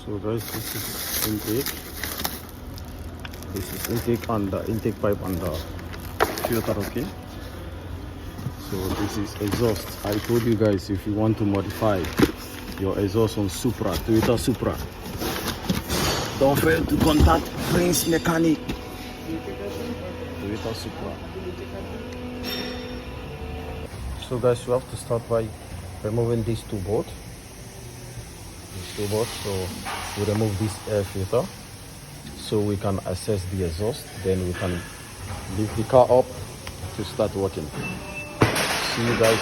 So guys, this is intake. This is intake and the intake pipe and the filter. Okay. So this is exhaust. I told you guys, if you want to modify your exhaust on Supra, Toyota Supra, don't fail to contact Prince Mechanic. Toyota Supra. So guys, you have to start by removing these two bolts. So we remove this air filter so we can access the exhaust. Then we can lift the car up to start working. See you guys.